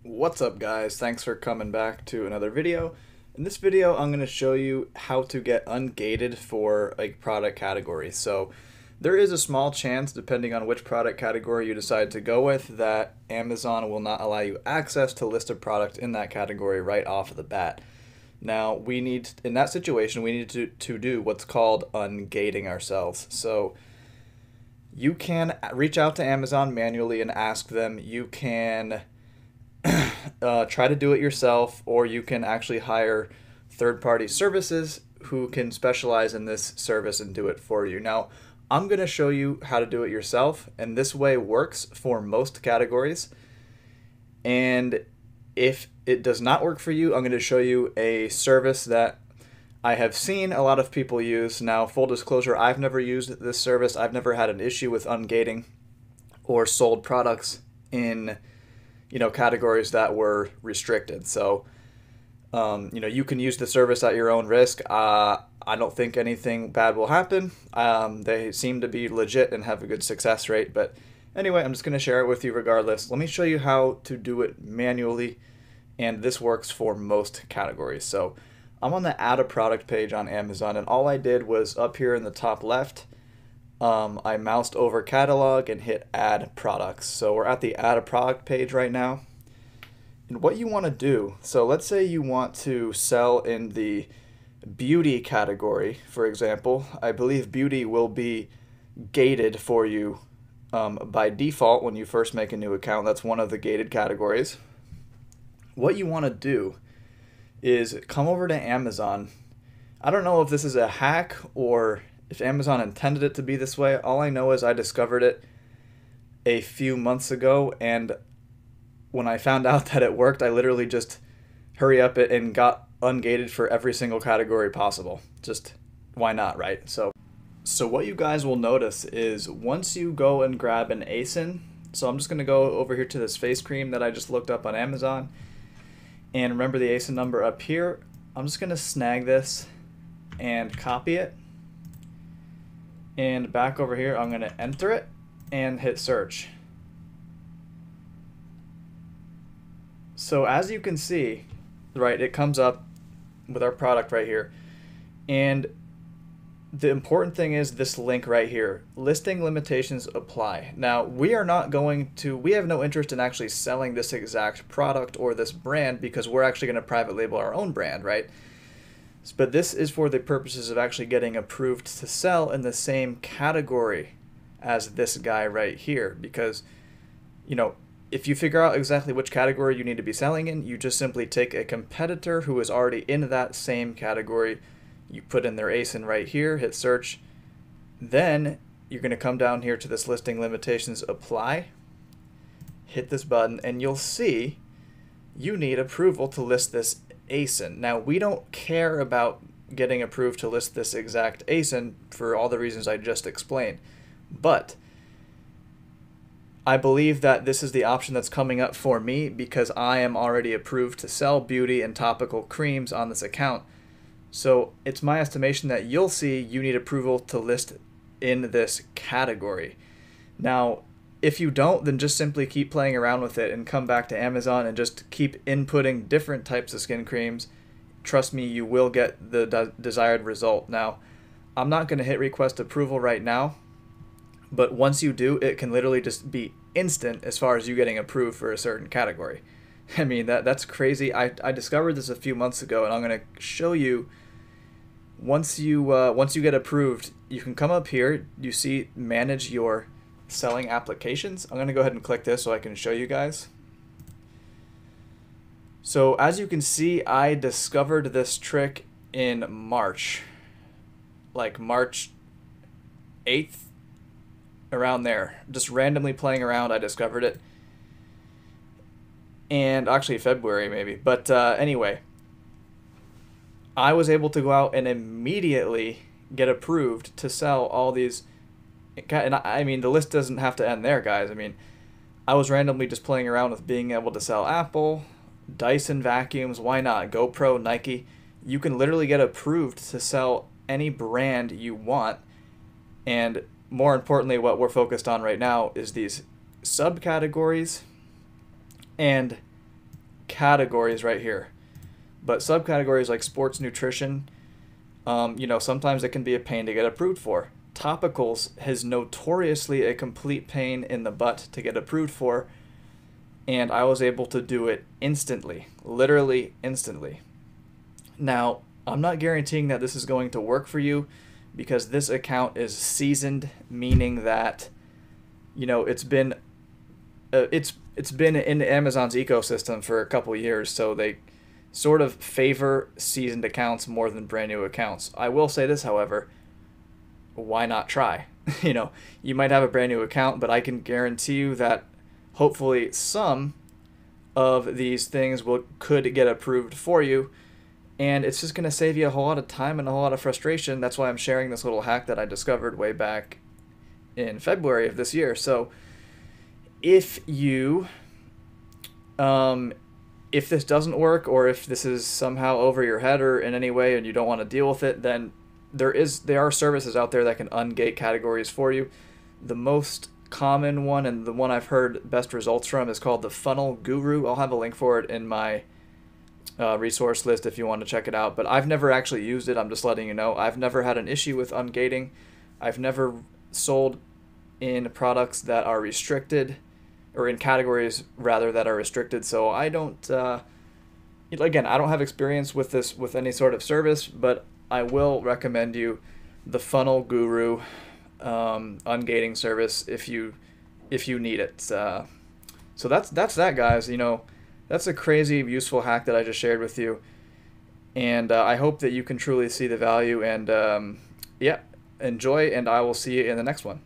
What's up, guys? Thanks for coming back to another video. In this video, I'm going to show you how to get ungated for a product category. So there is a small chance, depending on which product category you decide to go with, that Amazon will not allow you access to list a product in that category right off of the bat. Now, in that situation, we need to do what's called ungating ourselves. So you can reach out to Amazon manually and ask them. You can try to do it yourself, or you can actually hire third-party services who can specialize in this service and do it for you. Now, I'm going to show you how to do it yourself, and this way works for most categories. And if it does not work for you, I'm going to show you a service that I have seen a lot of people use. Now, full disclosure, I've never used this service. I've never had an issue with ungating or sold products in categories that were restricted. So, you can use the service at your own risk. I don't think anything bad will happen. They seem to be legit and have a good success rate. But anyway, I'm just going to share it with you regardless. Let me show you how to do it manually, and this works for most categories. So I'm on the Add a Product page on Amazon, and all I did was up here in the top left, I moused over catalog and hit add products. So we're at the add a product page right now. And what you want to do, so let's say you want to sell in the beauty category, for example. I believe beauty will be gated for you by default when you first make a new account. That's one of the gated categories. What you want to do is come over to Amazon. I don't know if this is a hack or if Amazon intended it to be this way. All I know is I discovered it a few months ago, and when I found out that it worked, I literally just hurry up it and got ungated for every single category possible. Just why not, right? So what you guys will notice is once you go and grab an ASIN, so I'm just going to go over here to this face cream that I just looked up on Amazon, and remember the ASIN number up here. I'm just going to snag this and copy it. And back over here, I'm going to enter it and hit search. So as you can see, right, it comes up with our product right here. And the important thing is this link right here, listing limitations apply. Now, we have no interest in actually selling this exact product or this brand, because we're actually going to private label our own brand, right? But this is for the purposes of actually getting approved to sell in the same category as this guy right here. Because, if you figure out exactly which category you need to be selling in, you just simply take a competitor who is already in that same category. You put in their ASIN right here, hit search. Then you're going to come down here to this listing limitations apply. Hit this button, and you'll see you need approval to list this ASIN. Now, we don't care about getting approved to list this exact ASIN for all the reasons I just explained, but I believe that this is the option that's coming up for me because I am already approved to sell beauty and topical creams on this account. So it's my estimation that you'll see you need approval to list in this category. Now, if you don't, then just simply keep playing around with it and come back to Amazon and just keep inputting different types of skin creams. Trust me, you will get the desired result. Now, I'm not going to hit request approval right now, but once you do, it can literally just be instant as far as you getting approved for a certain category. I mean, that's crazy. I discovered this a few months ago, and I'm going to show you. Once you get approved, you can come up here. You see manage your selling applications. I'm going to go ahead and click this so I can show you guys. So as you can see, I discovered this trick in March, like March 8th, around there. Just randomly playing around, I discovered it. And actually February maybe. But anyway, I was able to go out and immediately get approved to sell all these. And I mean, the list doesn't have to end there, guys. I mean, I was randomly just playing around with being able to sell Apple, Dyson vacuums, why not? GoPro, Nike. You can literally get approved to sell any brand you want. And more importantly, what we're focused on right now is these subcategories. And categories right here. But subcategories like sports nutrition, sometimes it can be a pain to get approved for. Topicals is notoriously a complete pain in the butt to get approved for, and I was able to do it instantly, literally instantly. Now, I'm not guaranteeing that this is going to work for you because this account is seasoned, meaning that it's been in Amazon's ecosystem for a couple years, so they sort of favor seasoned accounts more than brand new accounts. I will say this, however, why not try? You might have a brand new account, but I can guarantee you that hopefully some of these things could get approved for you, and it's just going to save you a whole lot of time and a whole lot of frustration. That's why I'm sharing this little hack that I discovered way back in February of this year. So if you if this doesn't work, or if this is somehow over your head or in any way and you don't want to deal with it, then there are services out there that can ungate categories for you. The most common one, and the one I've heard best results from, is called the Funnel Guru. I'll have a link for it in my resource list if you want to check it out, but I've never actually used it. I'm just letting you know. I've never had an issue with ungating. I've never sold in products that are restricted, or in categories rather that are restricted, so I don't again, I don't have experience with this with any sort of service, but I will recommend you the Funnel Guru ungating service if you need it. So that's that, guys. That's a crazy useful hack that I just shared with you, and I hope that you can truly see the value, and enjoy, and I will see you in the next one.